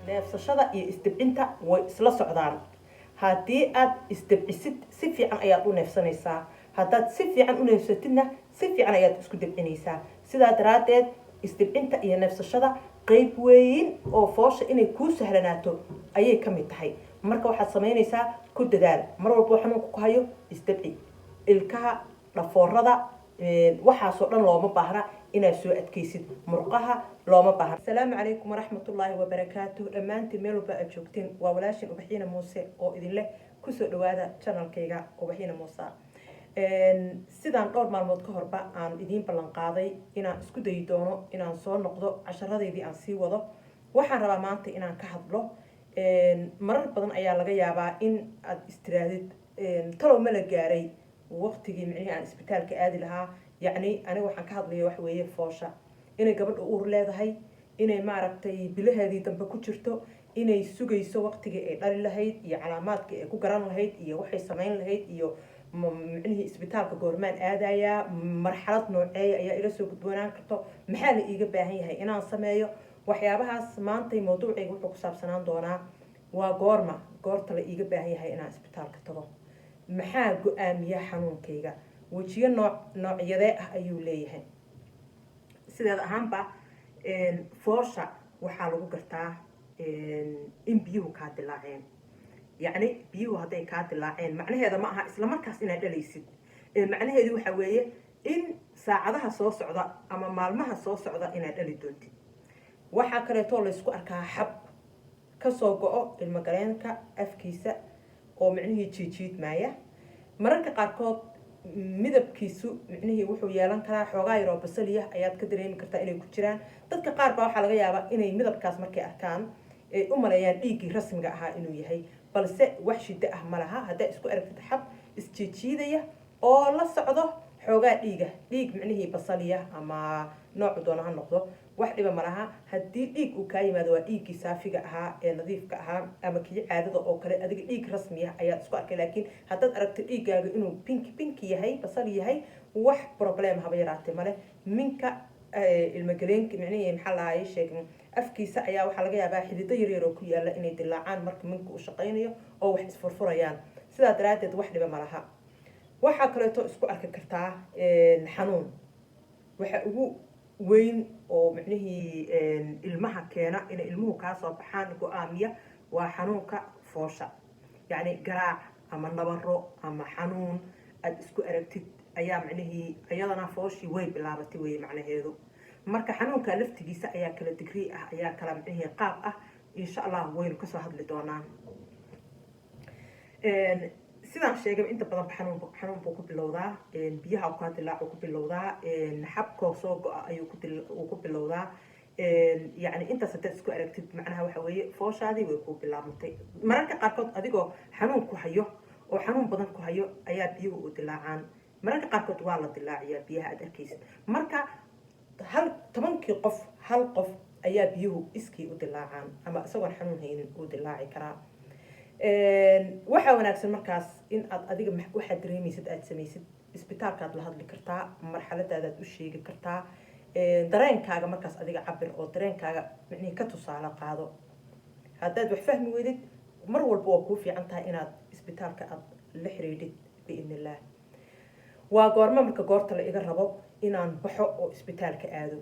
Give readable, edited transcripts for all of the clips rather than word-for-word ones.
neefsashada iyo isdibcinta way isla socdaan. haddii aad isdibcisid si fiican ayaad u neefsanaysaa, haddaad si fiican u neefsatidna si fiican ayaad isku dibcinaysaa. sidaa daraaddeed isdibcinta iyo neefsashada qayb weyn oo foosha inay kuu sahlanaato ayay ka mid tahay. marka waxaad samaynaysaa ku dadaal mar walba xanuunka ku hayo isdibci, ilkaha, dhafoorada, waxaasoo dhan looma baahna inaad soo adkaysid, murqaha looma baahna. asalaamu calaykum waraxmatullaahi wabarakaatuh. dhammaantiin meel walba aad joogtiin waa walaashin Ubaxina Muuse oo idin leh kusoo dhawaada channelkayga Ubaxina Muuse. sidaan dhowr maalmood ka horba aan idiin ballan qaaday inaan isku dayi doono inaan soo noqdo casharadeydii aan sii wado. waxaan rabaa maanta inaan ka hadlo. marar badan ayaa laga yaabaa in aad istiraadid talow ma la gaaray waqtigii micnihii aan isbitaalka aadi lahaa. yacni aniga waxaan ka hadlaya wax weeye foosha, inay gabadha uur leedahay, inay maaragtay bilaheedii dambe ku jirto, inay sugayso waqtigii ay dhali lahayd iyo calaamaadkii ay ku garan lahayd iyo waxay samayn lahayd iyo micnihii isbitaalka goormaan aadayaa, marxalad nooceeya ayaa ila soo gudboonaan karto, maxaa la iiga baahan yahay inaan sameeyo. waxyaabahaas maantay mawduucayga wuxuu ku saabsanaan doonaa waa goorta la iiga baahan yahay inaan isbitaalka tago, maxaa go-aamiya xanuunkayga, wejiyo noocyadee ah ayuu leeyahay. sideed ahaanba foosha waxaa lagu gartaa in biyuhu kaa dilaaceen. yacni biyuhu hadday kaa dilaaceen macnaheeda ma aha isla markaas inaad dhalaysid. macnaheedu waxa weeye in saacadaha soo socda ama maalmaha soo socda inaad dhali doontid. waxaa kaleetoo laysku arkaa xab kasoo go-o ilmagaleenka afkiisa oo micnihii jiijiidmaaya. mararka qaarkood midabkiisu micnihii wuxuu yeelan karaa xoogaa yaroo basaliya ayaad ka dareemi kartaa inay ku jiraan. dadka qaar baa waxaa laga yaabaa inay midabkaas markay arkaan ay u maleeyaan dhiiggii rasmiga ahaa inuu yahay, balse wax shiddo ah ma laha. haddaa isku aragtid xab isjiijiidaya oo la socdo xoogaa dhiig micnihii basaliya ama noocu doona ha noqdo, wax dhiba ma laha. haddii dhiig uu kaa yimaado waa dhiiggii saafiga ahaa ee nadiifka ahaa ama kii caadada oo kale, adiga dhiig rasmiya ayaad isku arkay. laakiin haddaad aragto dhiiggaaga inuu pinki yahay, basal yahay, wax problem haba yaraatee male. minka ilmagaleenka micnihii maxaa lahaye sheegin afkiisa ayaa waxaa laga yaabaa xidido yaryar oo ku yaala inay dilaacaan marka minka uu shaqaynayo oo wax isfurfurayaan. sidaa daraaddeed wax dhiba ma laha. waxaa kaleeto isku arki kartaa xanuun. waxa ugu weyn oo micnihii ilmaha keena inay ilmuhu kaa soo baxaan go-aamiya waa xanuunka foosha. yacni garaac ama nabaro ama xanuun aad isku aragtid ayaa micnihii iyadana fooshii way bilaabatay weye macnaheedu. marka xanuunka laftigiisa ayaa kala digrii ah, ayaa kala micnihii qaab ah. insha allah waynu kasoo hadli doonaa. sidaan sheegay inta badan xanuun buu ku bilowdaa, biyaha kaa dilaac ku bilowdaa, xabkoo soo go-a ayuu ku bilowdaa. yacni intaas haddaad isku aragtid macnaha waxa weeye fooshaadii way ku bilaabmatay. mararka qaarkood adigoo xanuun ku hayo oo xanuun badan ku hayo ayaa biyuhu u dilaacaan. mararka qaarkood waa la dilaaciyaa biyaha aad arkaysid. marka 10 qof hal qof ayaa biyuhu iskii u dilaacaan ama isagoon xanuun haynin uu dilaaci karaa. waxaa wanaagsan markaas in aad adiga waxaad dareemaysid aad samaysid. isbitaalkaad la hadli kartaa, marxaladaadaad u sheegi kartaa. dareenkaaga markaas adiga cabir oo dareenkaaga micnihii ka tusaale qaado. haddaad wax fahmi weydid mar walba waa kuu fiican tahay inaad isbitaalka aad la xiriidhid biidn illaah. waa goorma marka goorta la iga rabo inaan baxo oo isbitaalka aado.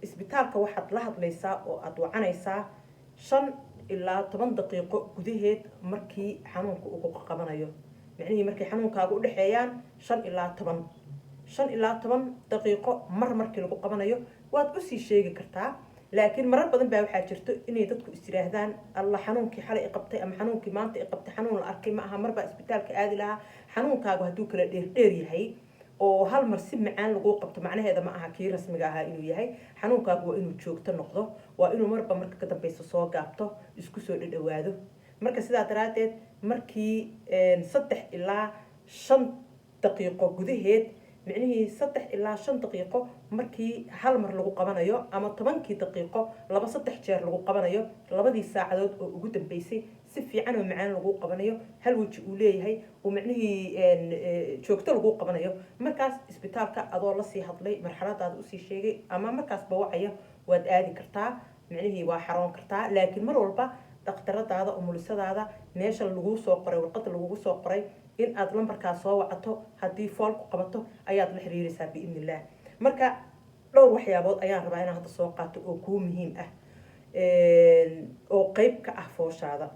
isbitaalka waxaad la hadlaysaa oo aad wacanaysaa 5 ilaa 10 daqiiqo gudaheed markii xanuunka uu ku qabanayo. micnihii markay xanuunkaaga u dhaxeeyaan 5 ilaa 10 daqiiqo markii lagu qabanayo waad u sii sheegi kartaa. laakiin marar badan baa waxaa jirto inay dadku is yiraahdaan alla xanuunkii xalay i qabtay ama xanuunkii maanta i qabtay xanuun la arkay ma aha, marbaa isbitaalka aadi lahaa. xanuunkaagu hadduu kala dheer yahay oo hal mar si macaan lagu qabto macnaheeda ma aha kii rasmiga ahaa inuu yahay. xanuunkaagu waa inuu joogto noqdo, waa inuu marba marka ka dambeysa soo gaabto, isku soo dhadhawaado. marka sidaa daraaddeed markii 3 ilaa 5 daqiiqo gudaheed, micnihii 3 ilaa 5 daqiiqo markii hal mar lagu qabanayo ama 10 daqiiqo 2-3 jeer lagu qabanayo, labadii saacadood oo ugu dambeysay si fiican oo macaan lagu qabanayo, hal waji uu leeyahay oo micnihii joogto lagu qabanayo. markaas isbitaalka adoo la sii hadlay marxaladaada u sii sheegay ama markaas bawacaya waad aadi kartaa. micnihii waa xaroon kartaa laakiin mar walba dhakhtaradaada umulisadaada meesha lagu soo qoray warqada lagugu soo qoray in aad lambarkaas soo wacato haddii fool ku qabato ayaad la xiriiraysaa biidni illah marka dhowr waxyaabood ayaan rabaa inaan hadda soo qaato oo kuu muhiim ah oo qayb ka ah fooshaada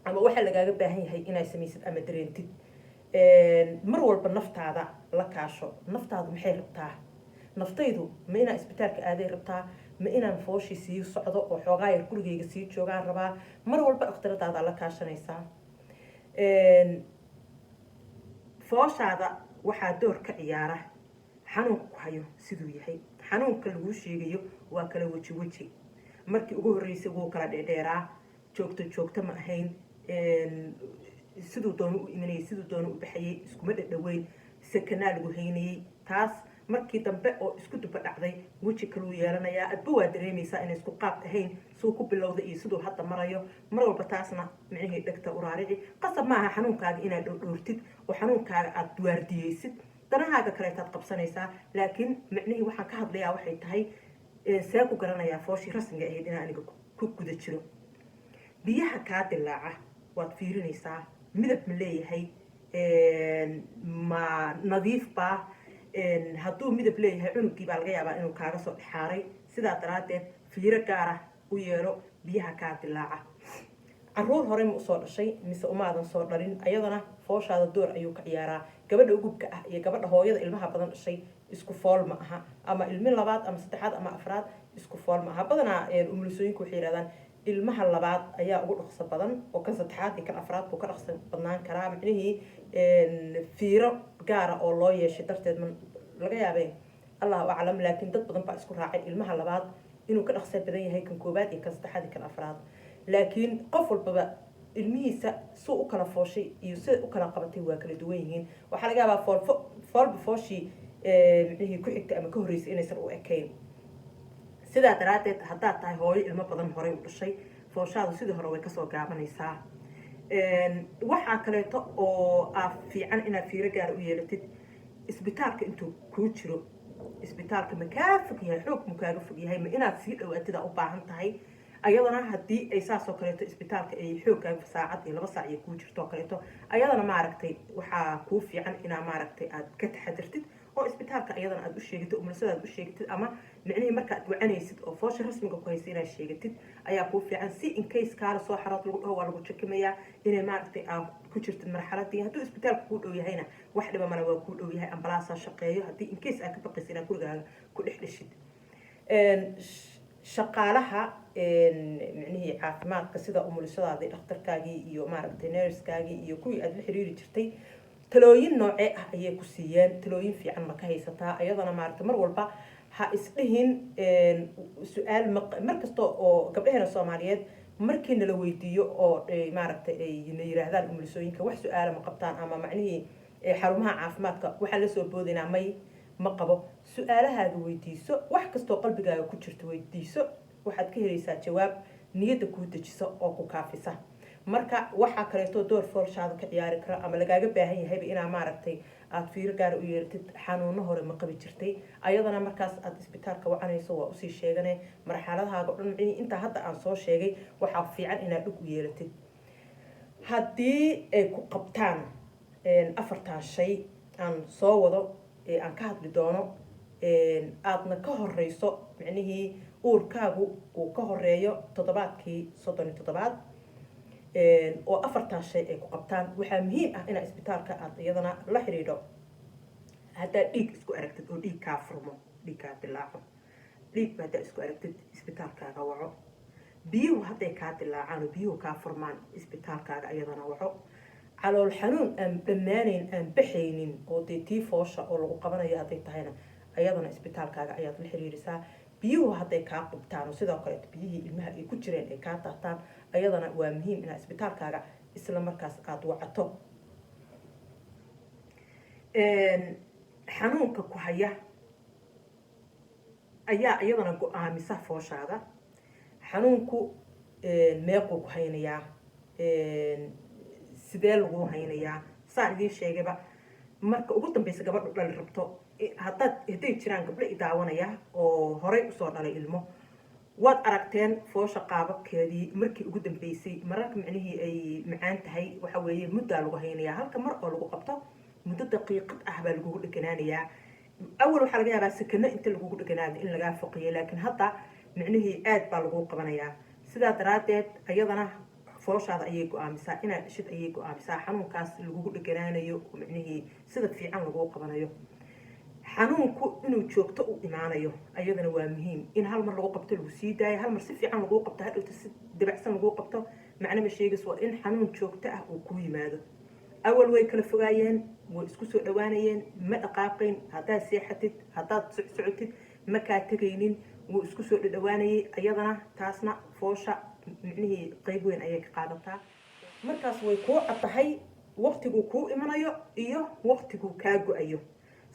ama waxaa lagaaga baahan yahay inaad samaysid ama dareentid mar walba naftaada la kaasho naftaadu maxay rabtaa naftaydu ma inaan isbitaalka aaday rabtaa ma inaan fooshii sii socdo oo xoogaa yar gurigeyga sii joogaan rabaa mar walba dhakhtaradaada la kaashanaysaa fooshaada waxaa door ka ciyaara xanuunka ku hayo siduu yahay xanuunka laguu sheegayo waa kala weji weji markii ugu horreysay wuu kala dheerdheeraa joogto ma ahayn siduu doono u imanayay siduu doono u baxayay iskuma dhadhaweyn sakanaa lagu haynayay taas markii dambe oo isku duba dhacday weji kaluu yeelanayaa adba waa dareemaysaa inay isku qaab ahayn suu ku bilowda iyo siduu hadda marayo mar walba taasna micnihii dhegta uraarici qasab maaha xanuunkaaga inaad dhowrtid oo xanuunkaaga aad waardiyeysid danahaaga kaleetaad qabsanaysaa laakiin micnihii waxaan ka hadlayaa waxay tahay see ku garanayaa fooshii rasmiga ahayd inaan aniga ku guda jiro biyaha kaa dilaaca waad fiirinaysaa midab ma leeyahay ma nadiif baa hadduu midab leeyahay cunugii baa laga yaabaa inuu kaaga soo dhexaaray sidaa daraaddeed fiiro gaara u yeelo biyaha kaa dilaaca caruur horey ma usoo dhashay mise umaadan soo dhalin ayadana fooshaada door ayuu ka ciyaaraa gabadha ugubka ah iyo gabadha hooyada ilmaha badan dhashay isku fool ma aha ama ilmi labaad ama saddexaad ama afraad isku fool ma aha badanaa umulisooyinka waxay yidhahdaan ilmaha labaad ayaa ugu dhaqso badan oo kan saddexaad iyo kan afraad buu ka dhaqso badnaan karaa micnihii fiiro gaara oo loo yeeshay darteed ma laga yaabee allahu aclam laakiin dad badan baa isku raacay ilmaha labaad inuu ka dhaqso badan yahay kan koobaad iyo kan saddexaad iyo kan afraad laakiin qof walbaba ilmihiisa suu u kala fooshay iyo sida u kala qabatay waa kala duwan yihiin waxaa laga yaabaa foolba fooshii micnihii ku xigtay ama ka horreysay inaysan u ekayn sidaa daraaddeed haddaad tahay hooyo ilmo badan horey u dhashay fooshaadu sidii hore way kasoo gaabanaysaa waxaa kaleeto oo fiican inaad fiiro gaara u yeelatid isbitaalka intuu kuu jiro isbitaalka ma kaa fog yahay xoog ma kaaga fog yahay ma inaad sii dhawaatida u baahan tahay ayadana haddii ay saasoo kaleeto isbitaalka ay xoogaaga saacad iyo 2 saac iyo kuu jirto kaleeto ayadana maaragtay waxaa kuu fiican inaa maaragtay aad ka taxadirtid oo isbitaalka ayadana aad u sheegtid umulisada aad u sheegtid ama micnihii markaad wacanaysid oo foosha rasmiga ku haysa inaad sheegatid ayaa kuu fiican si in case kaala soo xarood lagu dhaho waa lagu jakimayaa inay maaragtay aad ku jirtid marxaladii hadduu isbitaalka kuu dhow yahayna wax dhiba male waa kuu dhow yahay ambalaasaa shaqeeyo haddii in case aad ka baqaysa inaad gurigaaga ku dhex dhishid shaqaalaha micnihii caafimaadka sida umulisadaadii dhakhtarkaagii iyo maaragtay nerskaagii iyo kuwii aad la xiriiri jirtay talooyin noocee ah ayay ku siiyeen talooyin fiican ma ka haysataa ayadana maaragtay mar walba ha isdhihin su-aal mar kasta oo gabdhaheena soomaaliyeed markii nala weydiiyo oo maaragtay ay na yiraahdaan umulisooyinka wax su-aala ma qabtaan ama macnihii xarumaha caafimaadka waxaan lasoo boodinaa may ma qabo su-aalahaaga weydiiso wax kastoo qalbigaaga ku jirto weydiiso waxaad ka helaysaa jawaab niyadda kuu dejiso oo ku kaafisa marka waxaa kaleeto door foolshaada ka ciyaari kara ama lagaaga baahan yahayba inaa maaragtay aad fiiro gaara u yeelatid xanuuno hore ma qabi jirtay ayadana markaas aad isbitaalka wacanayso waa usii sheegane marxaladahaaga o dhan micnihii intaa hadda aan soo sheegay waxaa fiican inaad dhug u yeelatid haddii ay ku qabtaan 4 shay aan soo wado aan ka hadli doono aadna ka horeyso micnihii uurkaagu uu ka horeeyo 37 oo 4 shay ay ku qabtaan waxaa muhiim ah inaa isbitaalka aad iyadana la xiriidho haddaad dhiig isku aragtid oo dhiig kaa furmo dhiig kaa dilaaco dhiigba haddaad isku aragtid isbitaalkaaga waco biyuhu hadday kaa dilaacaan oo biyuhu kaa furmaan isbitaalkaaga iyadana waco calool xanuun aan dhammaanayn aan baxaynin oo dee tii foosha oo lagu qabanayo hadday tahayna ayadana isbitaalkaaga ayaad la xiriirisaa biyuhu hadday kaa qubtaan oo sidoo kaleeto biyihii ilmaha ay ku jireen ay kaa daataan ayadana waa muhiim inaad isbitaalkaaga isla markaas aada wacato xanuunka ku haya ayaa iyadana go-aamisa fooshaada xanuunku meequu ku haynayaa sidee lagu haynayaa saan idiin sheegayba marka ugu dambeysa gabadhu dhali rabto hadday jiraan gabdho i daawanaya oo horey usoo dhalay ilmo waad aragteen foosha qaababkeedii markii ugu dambeysay mararka micnihii ay macaan tahay waxa weeye muddaa lagu haynayaa halka mar oo lagu qabto muddo daqiiqad ah baa lagugu dheganaanayaa awal waxaa laga yaabaa sakano inta lagugu dheganaado in lagaa foqiyo laakiin hadda micnihii aad baa lagu qabanayaa sidaa daraaddeed ayadana fooshaada ayay go-aamisaa inaad dhishid ayay go-aamisaa xanuunkaas lagugu dheganaanayo micnihii sida fiican laguu qabanayo xanuunku inuu joogto u imaanayo ayadana waa muhiim in hal mar lagu qabto lagu sii daayo hal mar si fiican laguu qabto hadhowta si dabacsan laguu qabto macno ma sheegays waa in xanuun joogto ah uu kuu yimaado awal way kala fogaayeen way isku soo dhawaanayeen ma dhaqaaqayn haddaad seexatid haddaad socsocotid ma kaa tegaynin wuu isku soo dhadhawaanayay ayadana taasna foosha micnihii qayb weyn ayay ka qaadataa markaas way kuu caddahay waqtiguu kuu imanayo iyo waqtiguu kaa go-ayo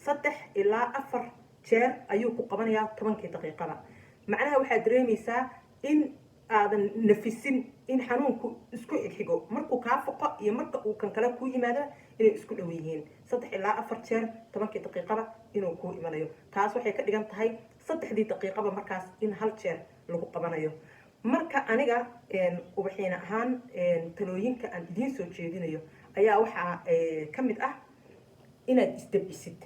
3 ilaa 4 jeer ayuu ku qabanayaa 10 daqiiqada macnaha waxaad dareemaysaa in aadan nafisin in xanuunku isku xigo markuu kaa foqo iyo marka uu kan kale kuu yimaado inay isku dhow yihiin 3 ilaa 4 jeer 10 daqiiqada inuu kuu imanayo taas waxay ka dhigan tahay 3 daqiiqaba markaas in hal jeer lagu qabanayo marka aniga ubaxiina ahaan talooyinka aan idiin soo jeedinayo ayaa waxaa ka mid ah inaad isdabcisid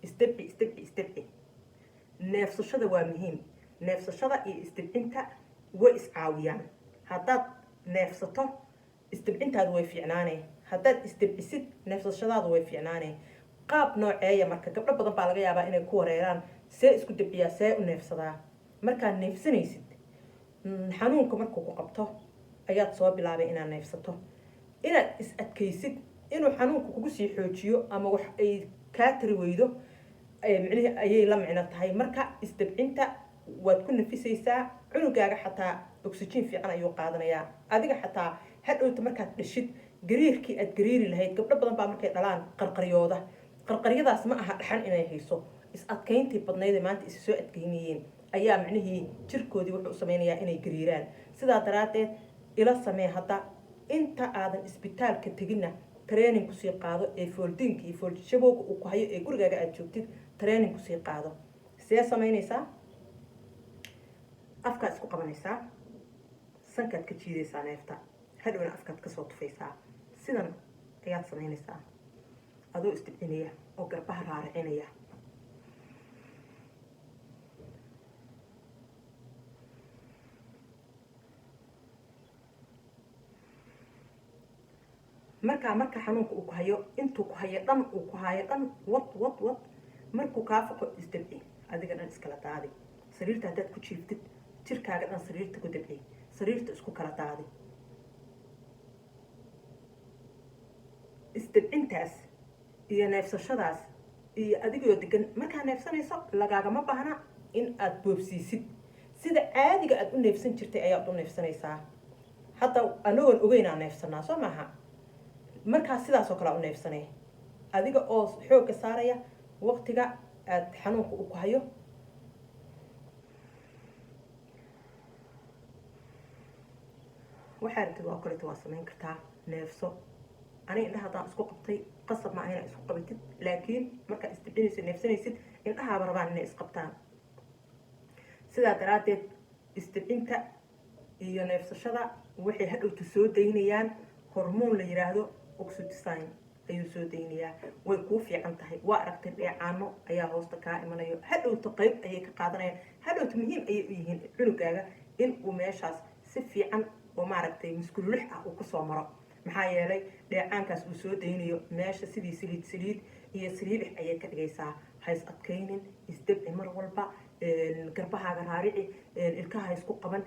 isdabci neefsashada waa muhiim neefsashada iyo isdabcinta way iscaawiyaan haddaad neefsato isdabcintaadu way fiicnaaneen haddaad isdabcisid neefsashadaadu way fiicnaaneen qaab nooceeya marka gabdho badan baa laga yaabaa inay ku wareeraan see isku dabciyaa see u neefsadaa markaad neefsanaysid xanuunka markuu ku qabto ayaad soo bilaabay inaad neefsato inaad is adkaysid inuu xanuunka kugu sii xoojiyo ama wax ay kaa tari weydo micnihii ayay la micno tahay marka isdabcinta waad ku nafisaysaa cunugaaga xataa oxygen fiican ayuu qaadanayaa adiga xataa hadhowta markaad dhashid gariirkii aad gariiri lahayd gabdho badan baa markay dhalaan qarqaryadaas ma aha dhaxan inay hayso is adkayntii badnayd maanta is soo adkaynayeen ayaa micnihii jirkoodii wuxuu u samaynayaa inay gariiraan sidaa daraaddeed ila samee hadda inta aadan isbitaalka teginna training kusii qaado ee fooldiinka iyo foolshabowga uu ku hayo ee gurigaaga aad joogtid training kusii qaado see samaynaysaa afkaad isku qabanaysaa sankaad ka jiidaysaa neefta hadhowna afkaad kasoo tufaysaa sidan ayaad samaynaysaa adoo isdibcinaya oo garbaha raaracinaya marka xanuunka uu ku hayo intuu ku hayo dhan uu ku hayo dhan wad markuu kaa foqo isdabci adiga dhan iskala daadi sariirta haddaad ku jiiftid jirkaaga dhan sariirta ku dabci sariirta isku kala daadi isdabcintaas iyo neefsashadaas iyo adigoo degan markaa neefsanayso lagaagama baahna in aad boobsiisid sida caadiga aad u neefsan jirtay ayaad u neefsanaysaa hadda anagoon ogeynaa neefsanaa soo maaha markaa sidaas oo kale u neefsanay adiga oo xoogga saaraya waqtiga aad xanuunka uu ku hayo waxaa rabtid waa kaleeto waa samayn kartaa neefso aniga indhaha haddaan isku qabtay qasab ma ahayna isku qabatid laakiin markaad isdibcinaysid neefsanaysid indhahaaba rabaan inay isqabtaan sidaa daraaddeed isdibcinta iyo neefsashada waxay hadhowta soo daynayaan hormoon la yiraahdo oxytocin ayuu soo daynayaa way kuu fiican tahay waa aragtay dheecaano ayaa hoosta kaa imanayo hadhowta qayb ayay ka qaadanayaan hadhowta muhiim ayay u yihiin cunugaaga in uu meeshaas si fiican oo maaragtay muskululix ah uu kasoo maro maxaa yeelay dheecaankaas uu soo daynayo meesha sidii saliid iyo saliidix ayay ka dhigaysaa ha is adkaynin isdabci mar walba garbahaaga raarici ilkaha ha isku qaban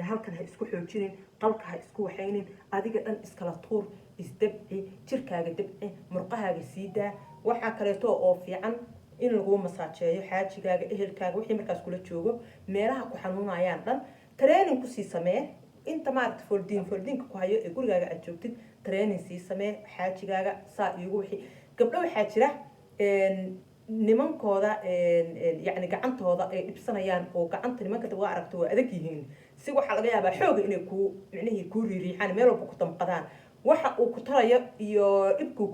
halkan ha isku xoojinin qalka ha isku waxaynin adiga dhan iskala tuur isdabci jirkaaga dabci murqahaaga sii daa waxaa kaleeto oo fiican in lagu masaajeeyo xaajigaaga ehelkaaga wixii markaas kula joogo meelaha ku xanuunayaan dhan training kusii samee inta maaragta fooldiinka ku hayo ee gurigaaga aad joogtid training sii samee xaajigaaga saa iyagu wixii gabdho waxaa jira nimankooda yani gacantooda ay dhibsanayaan oo gacanta nimanka waa aragto waa adag yihiin si waxaa laga yaabaa xooga inay ku micnihii kuu riiriixaan meel walba ku damqadaan waxa uu ku tarayo iyo dhibkuu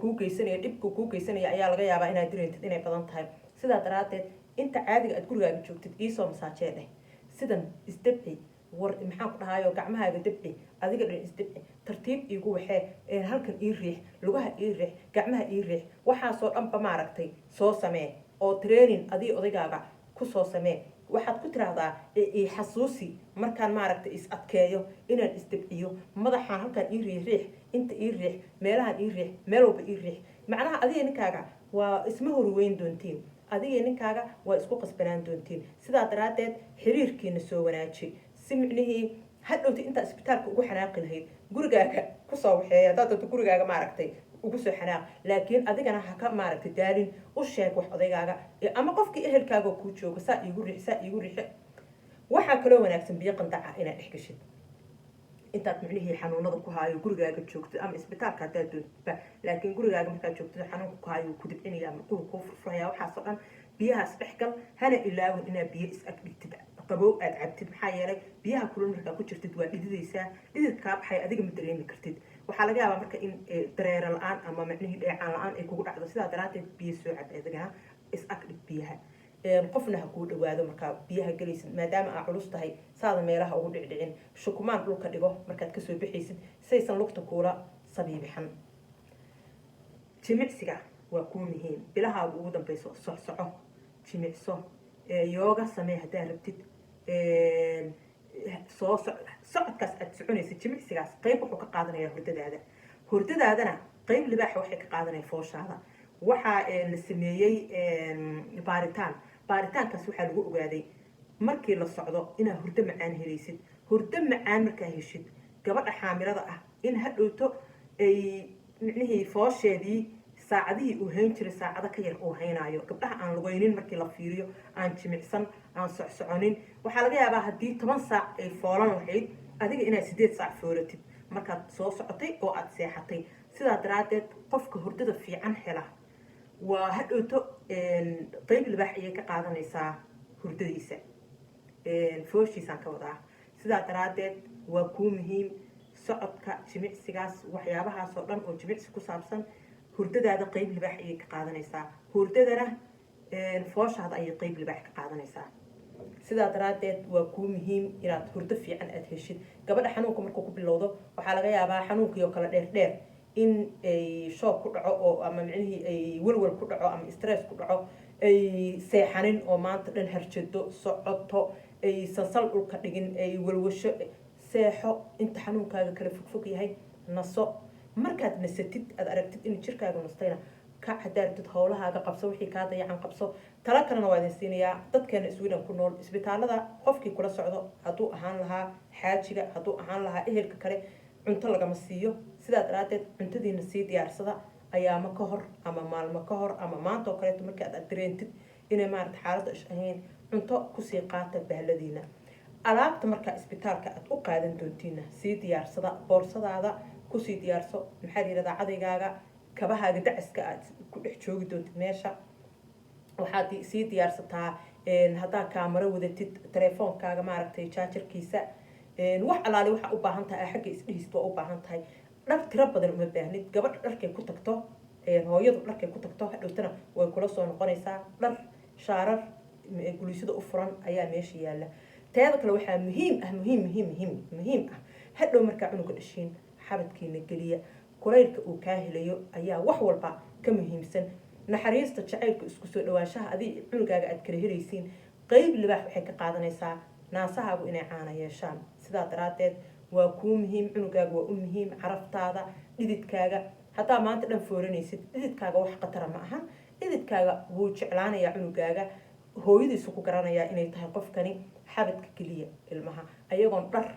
kuu geysanaya ayaa laga yaabaa inaad dareentid inay badan tahay sidaa daraaddeed inta caadiga aad gurigaaga joogtid iisoo masaajee dheh sidan isdabci war maxaan ku dhahayo gacmahaaga dabci adiga dhan isdabci tartiib iigu waxee halkan ii riix lugaha ii riix gacmaha ii riix waxaasoo dhanba maaragtay soo samee oo training adii odaygaaga kusoo samee waxaad ku tiraahdaa xasuusi markaan maaragtay is adkeeyo inaan isdabciyo madaxaan halkaan ii riix inta ii riix meelahaan ii riix meel walba ii riix macnaha adiga ninkaaga waa isma horweyn doontiin adiga ninkaaga waa isku qasbanaan doontiin sidaa daraaddeed xiriirkiina soo wanaaji si micnihii hadhowta intaa isbitaalka ugu xanaaqi lahayd gurigaaga kusoo waxeeya haddaad doonto gurigaaga maaragtay ugu soo xanaaq laakiin adigana ha ka maaragtay daalin u sheeg wax odaygaaga ama qofkii ehelkaaga kuu joogo saa iigu riixi waxaa kaloo wanaagsan biyo qandaca inaad dhex gashid intaad micnihii xanuunada ku haayo gurigaaga joogto ama isbitaalka haddaad doontidba laakiin gurigaaga markaad joogtid xanuunka ku haayo ku dibcinaya ama quru kuu furfuraya waxaasoo dhan biyahaas dhexgal hana ilaawin inaad biyo is ag dhigtid qabow aad cabtid maxaa yeelay biyaha kulul markaa ku jirtid waa dhididaysaa dhidid kaa baxay adiga ma dareemi kartid waxaa laga yaabaa marka in dareero la-aan ama micnihii dheecaan la-aan ay kugu dhacdo sidaa daraaddeed biyo soo cab adigana is ag dhig biyaha qofna ha kuu dhawaado markaa biyaha gelaysid maadaama aa culus tahay saada meelaha ugu dhicdhicin shukumaan dhulka dhigo markaad kasoo bixaysid saysan lugta kuula sabiibixan jimicsiga waa kuu muhiim bilahaaga ugu dambeyso socsoco jimicso yooga samee haddaad rabtid socodkaas aad soconaysid jimicsigaas qayb wuxuu ka qaadanaya hurdadaadana qayb libaaxa waxay ka qaadanaya fooshaada waxaa la sameeyey baaritaankaas waxaa lagu ogaaday markii la socdo inaad hurdo macaan helaysid hurdo macaan markaa heshid gabadha xaamilada ah in hadhowto ay micnihii foosheedii saacadihii uu hayn jiray saacado ka yar uu haynaayo gabdhaha aan lugaynin markii la fiiriyo aan jimicsan aan socsoconin waxaa laga yaabaa haddii 10 saac ay foolan lahayd adiga inaad 8 saac foolatid markaad soo socotay oo aad seexatay sidaa daraaddeed qofka hurdada fiican hela waa hadhowto qayb libaax ayay ka qaadanaysaa hurdadiisa fooshiisaan ka wadaa sidaa daraaddeed waa kuu muhiim socodka jimicsigaas waxyaabahaasoo dhan oo jimicsi ku saabsan hurdadaada qayb libaax ayay ka qaadanaysaa hurdadana fooshaada ayay qayb libaax ka qaadanaysaa sidaa daraaddeed waa kuu muhiim inaad hurdo fiican aad heshid gabadha xanuunka markuu ku bilowdo waxaa laga yaabaa xanuunkii oo kale dheer in ay shoog ku dhaco oo ama micnihii ay welwel ku dhaco ama stress ku dhaco ay seexanin oo maanta dhan harjado socoto ay sansal dhulka dhigin ay walwasho seexo inta xanuunkaaga kala fogfog yahay naso markaad nasatid aad aragtid in jirkaaga nastayna ka xadaartid howlahaaga qabso wixii kaa dayacan qabso tala kalena waa idin siinayaa dadkeena Sweden ku nool isbitaalada qofkii kula socdo hadduu ahaan lahaa xaajiga hadduu ahaan lahaa ehelka kale cunto lagama siiyo sidaa daraaddeed cuntadiina sii diyaarsada ayaama ka hor ama maalmo ka hor ama maanta oo kaleeto markii aad dareentid inay maarata xaaladda ish ahayn cunto kusii qaata bahladiina alaabta markaa isbitaalka aad u qaadan doontiina sii diyaarsada boorsadaada kusii diyaarso maxaa la yidhahdaa cadaygaaga kabahaaga dacaska aad ku dhex joogi doontid meesha waxaad sii diyaarsataa haddaa kaamaro wadatid telefoonkaaga maaragtay jaajarkiisa wax alaali waxaa u baahan tahay xagga isdhihist waa u baahan tahay dhar tiro badan uma baahnid gabadha dharkay ku tagto hooyadu dharkay ku tagto hadhowtana way kula soo noqonaysaa dhar shaarar gulisyada u furan ayaa meesha yaalla teeda kale waxaa muhiim ah hadhow markaa cunuga dhashiin xabadkiina geliya kulaylka uu kaa helayo ayaa wax walba ka muhiimsan naxariista jacaylka isku soo dhawaanshaha adii cunugaaga aad kala helaysiin qayb libaax waxay ka qaadanaysaa naasahaagu inay caana yeeshaan sidaa daraaddeed waa kuu muhiim cunugaaga waa u muhiim caraftaada dhididkaaga haddaa maanta dhan fooranaysid dhididkaaga wax khatara ma ahan dhididkaaga wuu jeclaanayaa cunugaaga hooyadiisu ku garanayaa inay tahay qofkani xabadka geliya ilmaha ayagoon dhar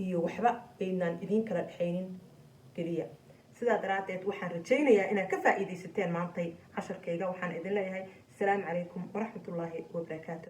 iyo waxba aynaan idiin kala dhexaynin geliya sidaa daraaddeed waxaan rajaynayaa inaad ka faa'iidaysateen maantay casharkayga waxaan idin leeyahay asalaamu calaykum waraxmatullaahi wabarakaatu